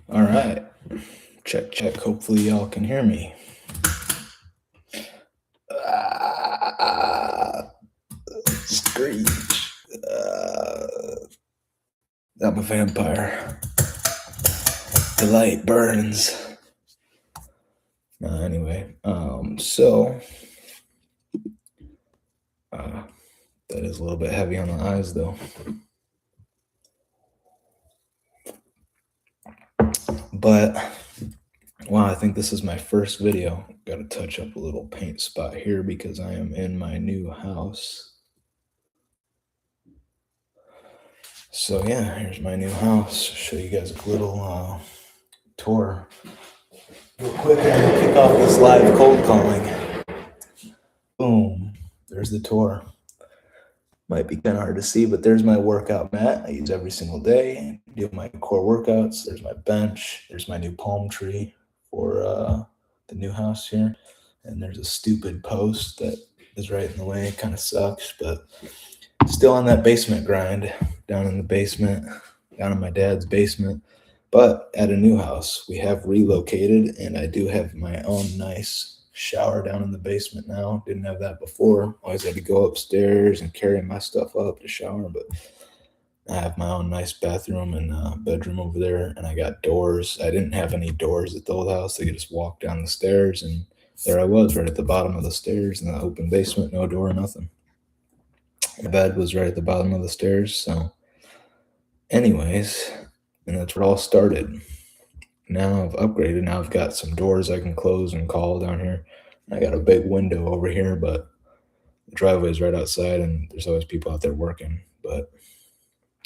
All right. Check, check. Hopefully, y'all can hear me. Screech. I'm a vampire. The light burns. Anyway, that is a little bit heavy on the eyes, though. But, wow, I think this is my first video. Got to touch up a little paint spot here because I am in my new house. So, yeah, here's my new house. Show you guys a little tour. Real quick, I'm gonna kick off this live cold calling. Boom. There's the tour. Might be kind of hard to see, but there's my workout mat I use every single day. Do my core workouts. There's my bench. There's my new palm tree for the new house here. And there's a stupid post that is right in the way. It kind of sucks, but still on that basement grind. Down in the basement, down in my dad's basement. But at a new house, we have relocated, and I do have my own nice shower down in the basement now. Didn't have that before. Always had to go upstairs and carry my stuff up to shower, but I have my own nice bathroom and bedroom over there, and I got doors. I didn't have any doors at the old house. I could just walk down the stairs, and there I was, right at the bottom of the stairs in the open basement, no door, nothing. My bed was right at the bottom of the stairs, so anyways, and that's where it all started. Now I've upgraded. Now I've got some doors I can close and call down here. I got a big window over here, but the driveway is right outside, and there's always people out there working. But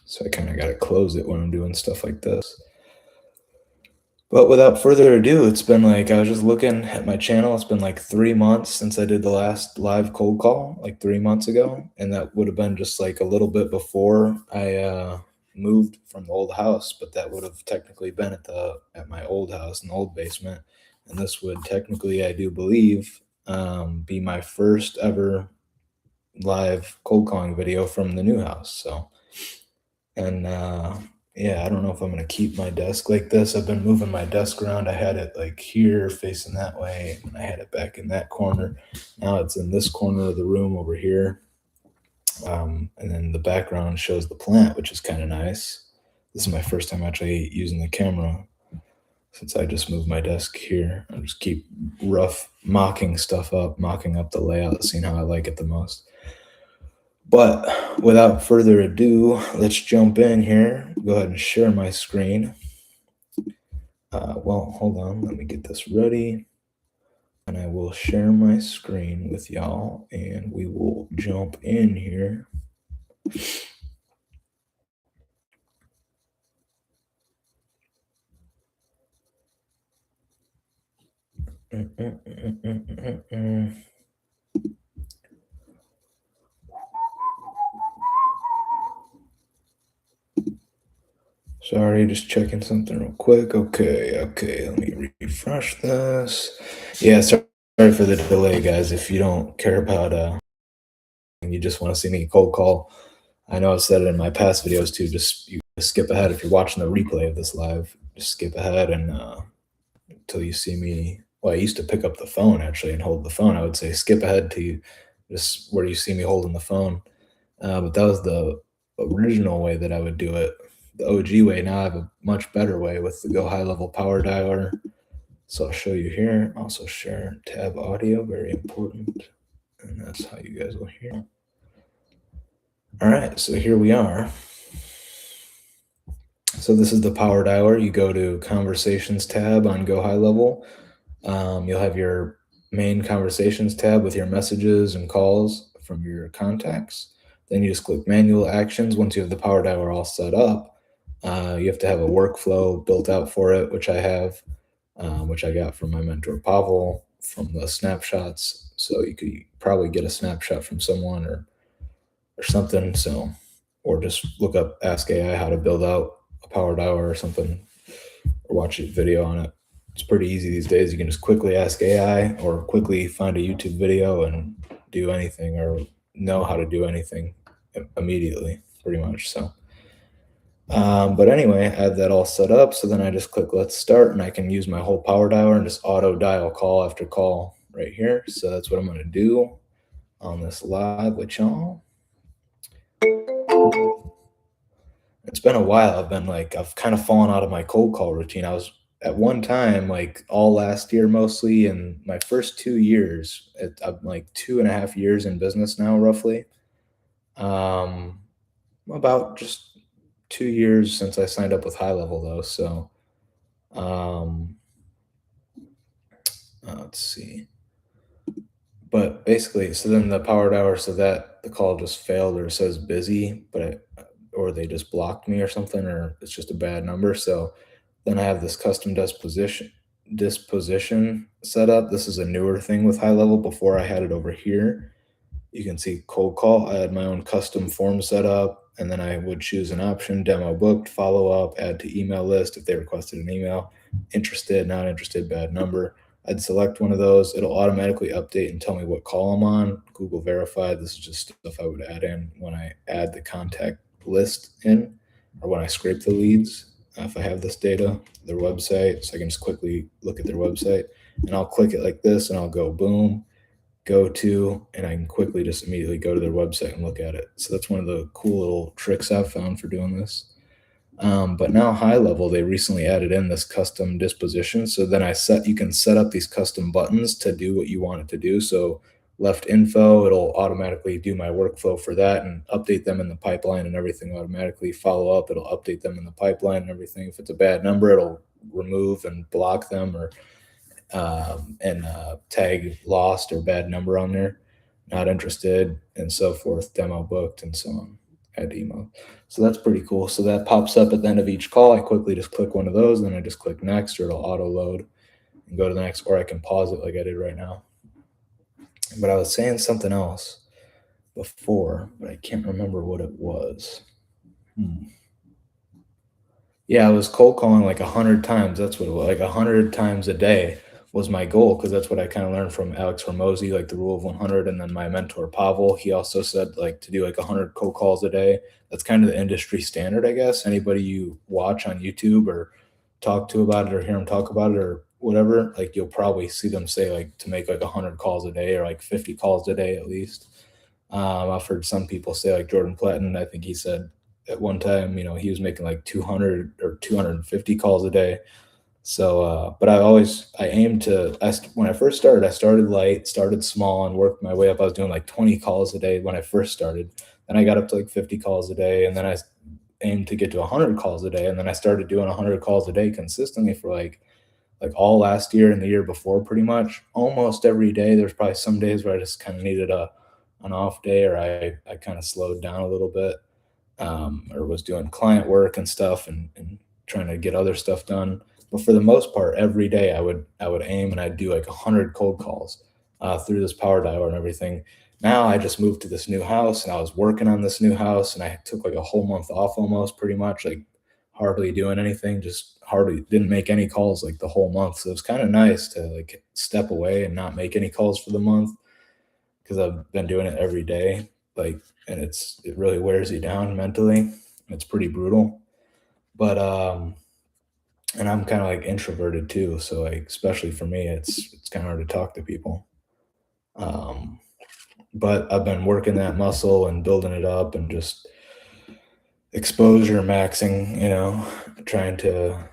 so I kind of got to close it when I'm doing stuff like this. But without further ado, it's been like, I was just looking at my channel. It's been like 3 months since I did the last live cold call, like 3 months ago. And that would have been just like a little bit before I moved from the old house, but that would have technically been at my old house in the old basement. And this would technically, I do believe, be my first ever live cold calling video from the new house. So, and yeah, I don't know if I'm gonna keep my desk like this. I've been moving my desk around. I had it like here facing that way, and I had it back in that corner. Now it's in this corner of the room over here. And then the background shows the plant, which is kind of nice. This is my first time actually using the camera since I just moved my desk here. I just keep rough mocking stuff up, mocking up the layout, seeing how I like it the most. But without further ado, let's jump in here. Go ahead and share my screen. Well, hold on. Let me get this ready. And I will share my screen with y'all, and we will jump in here. Sorry, just checking something real quick. Okay, let me refresh this. Yeah, sorry for the delay, guys. If you don't care about and you just want to see me cold call, I know I've said it in my past videos too. Just you skip ahead if you're watching the replay of this live. Just skip ahead and until you see me. Well, I used to pick up the phone actually and hold the phone. I would say skip ahead to just where you see me holding the phone. But that was the original way that I would do it, the OG way. Now I have a much better way with the Go High Level Power Dialer. So I'll show you here. Also share tab audio, very important. And that's how you guys will hear. All right, so here we are. So this is the power dialer. You go to Conversations tab on Go High Level. You'll have your main Conversations tab with your messages and calls from your contacts. Then you just click Manual Actions. Once you have the power dialer all set up, you have to have a workflow built out for it, which I have, which I got from my mentor Pavel from the snapshots. So you could probably get a snapshot from someone or something. So, or just look up Ask AI how to build out a power dialer or something, or watch a video on it. It's pretty easy these days. You can just quickly ask AI or quickly find a YouTube video and do anything or know how to do anything immediately, pretty much. So But anyway, I had that all set up. So then I just click let's start and I can use my whole power dialer and just auto dial call after call right here. So that's what I'm going to do on this live with y'all. It's been a while. I've kind of fallen out of my cold call routine. I was at one time, like all last year mostly, and my first 2 years, I'm like 2.5 years in business now, roughly. Um, about just 2 years since I signed up with High Level, though. So, um, let's see. But basically, so then the powered hour, so that the call just failed or it says busy, or they just blocked me or something, or it's just a bad number. So then I have this custom disposition set up. This is a newer thing with High Level. Before I had it over here. You can see cold call. I had my own custom form set up, and then I would choose an option, demo booked, follow up, add to email list if they requested an email, interested, not interested, bad number. I'd select one of those. It'll automatically update and tell me what call I'm on. Google verified. This is just stuff I would add in when I add the contact list in, or when I scrape the leads. If I have this data, their website, so I can just quickly look at their website, and I'll click it like this, and I'll go boom, go to, and I can quickly just immediately go to their website and look at it. So that's one of the cool little tricks I've found for doing this. But now High Level, they recently added in this custom disposition. So then you can set up these custom buttons to do what you want it to do. So left info, it'll automatically do my workflow for that and update them in the pipeline and everything automatically. Follow up, it'll update them in the pipeline and everything. If it's a bad number, it'll remove and block them, or and tag lost or bad number on there, not interested, and so forth, demo booked, and so on, add email. So that's pretty cool. So that pops up at the end of each call. I quickly just click one of those, and then I just click next, or it'll auto load and go to the next, or I can pause it like I did right now. But I was saying something else before, but I can't remember what it was. Yeah, I was cold calling like 100 times. That's what it was. Like 100 times a day was my goal, because that's what I kind of learned from Alex Hormozy, like the rule of 100. And then my mentor Pavel, he also said like to do like 100 cold calls a day. That's kind of the industry standard, I guess. Anybody you watch on YouTube or talk to about it or hear them talk about it or whatever, like you'll probably see them say like to make like 100 calls a day or like 50 calls a day at least. I've heard some people say like Jordan Platten. I think he said at one time, he was making like 200 or 250 calls a day. So, but when I first started, I started light, started small, and worked my way up. I was doing like 20 calls a day when I first started. Then I got up to like 50 calls a day, and then I aimed to get to 100 calls a day. And then I started doing 100 calls a day consistently for like all last year and the year before, pretty much almost every day. There's probably some days where I just kind of needed an off day, or I kind of slowed down a little bit, or was doing client work and stuff, and trying to get other stuff done. But for the most part, every day I would aim and I'd do like 100 cold calls through this power dialer and everything. Now I just moved to this new house, and I was working on this new house, and I took like a whole month off, almost, pretty much, like hardly doing anything, just hardly didn't make any calls like the whole month. So it was kind of nice to like step away and not make any calls for the month, because I've been doing it every day, and it really wears you down mentally. It's pretty brutal. But and I'm kind of like introverted too, so like especially for me, it's kind of hard to talk to people. Um, but I've been working that muscle and building it up, and just exposure maxing, trying to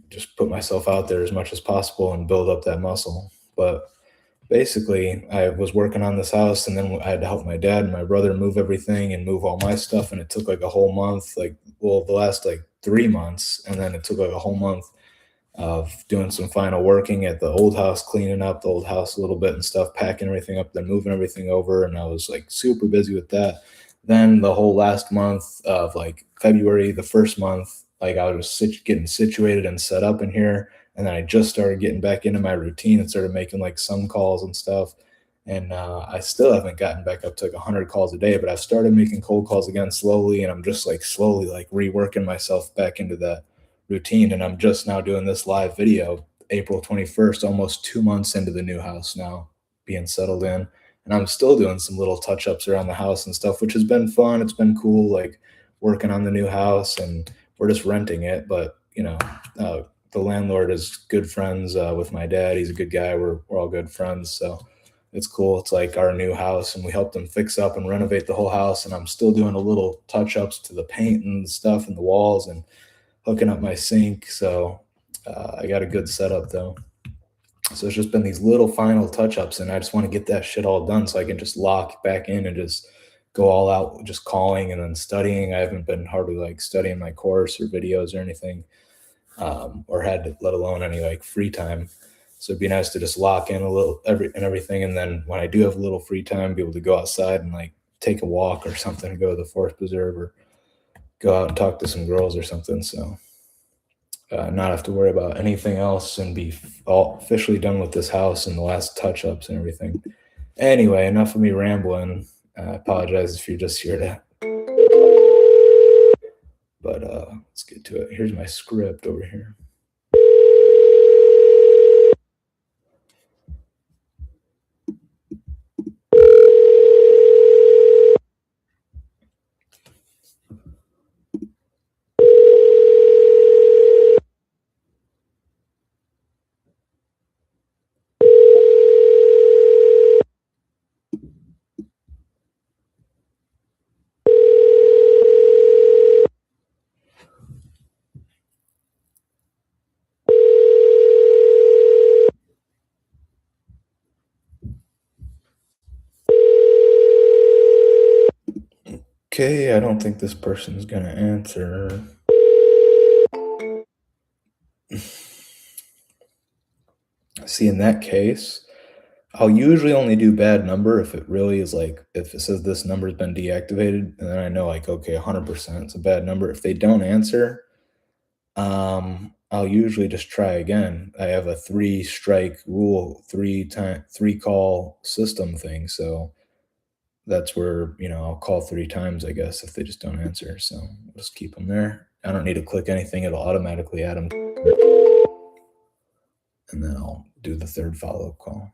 just put myself out there as much as possible and build up that muscle. But basically, I was working on this house, and then I had to help my dad and my brother move everything and move all my stuff, and it took like a whole month, the last like 3 months, and then it took like a whole month of doing some final working at the old house, cleaning up the old house a little bit and stuff, packing everything up, then moving everything over, and I was like super busy with that. Then the whole last month of like February, the first month, like I was getting situated and set up in here, and then I just started getting back into my routine and started making like some calls and stuff. And I still haven't gotten back up to like 100 calls a day, but I've started making cold calls again slowly, and I'm just like slowly like reworking myself back into that routine. And I'm just now doing this live video April 21st, almost 2 months into the new house now, being settled in. And I'm still doing some little touch ups around the house and stuff, which has been fun. It's been cool, like working on the new house and we're just renting it, but the landlord is good friends with my dad. He's a good guy. We're all good friends, so it's cool. It's like our new house, and we helped him fix up and renovate the whole house. And I'm still doing a little touch ups to the paint and stuff and the walls and hooking up my sink. So I got a good setup though. So it's just been these little final touch ups, and I just want to get that shit all done so I can just lock back in and just go all out, just calling and then studying. I haven't been hardly like studying my course or videos or anything, or had to, let alone any like free time. So it'd be nice to just lock in a little everything, and then when I do have a little free time, be able to go outside and like take a walk or something, go to the forest preserve or go out and talk to some girls or something. So not have to worry about anything else and be all officially done with this house and the last touch ups and everything. Anyway, enough of me rambling. I apologize if you're just here to, but let's get to it. Here's my script over here. Okay, I don't think this person's gonna answer. See, in that case, I'll usually only do bad number if it really is like if it says this number's been deactivated, and then I know like okay, 100% it's a bad number. If they don't answer, I'll usually just try again. I have a 3 strike rule, 3 call system thing, so that's where I'll call 3 times, I guess, if they just don't answer. So I'll just keep them there. I don't need to click anything; it'll automatically add them, and then I'll do the 3rd follow-up call.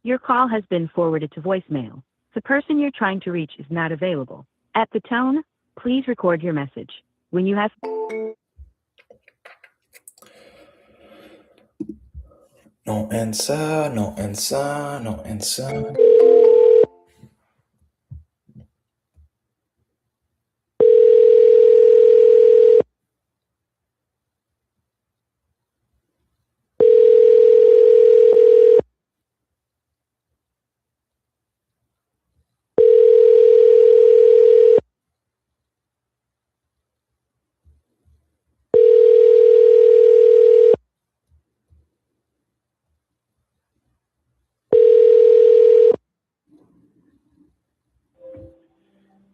Your call has been forwarded to voicemail. The person you're trying to reach is not available. At the tone, please record your message. When you have... No answer, no answer, no answer.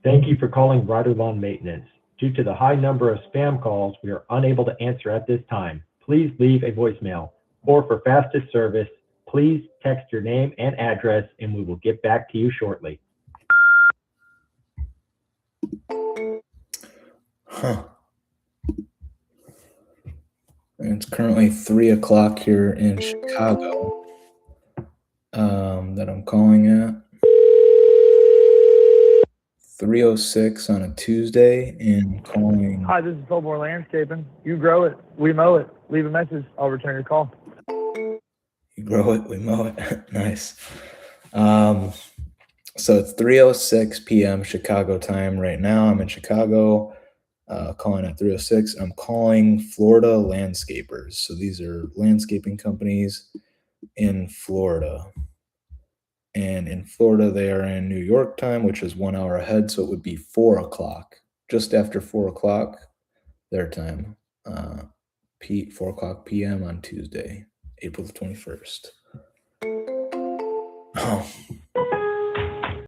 Thank you for calling Rider Lawn Maintenance. Due to the high number of spam calls, we are unable to answer at this time. Please leave a voicemail. Or for fastest service, please text your name and address and we will get back to you shortly. Huh. And it's currently 3 o'clock here in Chicago that I'm calling at. 3:06 on a Tuesday and calling. Hi, this is Fillmore Landscaping. You grow it, we mow it. Leave a message. I'll return your call. You grow it, we mow it. Nice. So it's 3:06 p.m. Chicago time right now. I'm in Chicago, calling at 3:06. I'm calling Florida landscapers. So these are landscaping companies in Florida. And in Florida, they are in New York time, which is 1 hour ahead. So it would be 4 o'clock, just after 4 o'clock their time, 4 o'clock p.m. on Tuesday, April the 21st. Oh,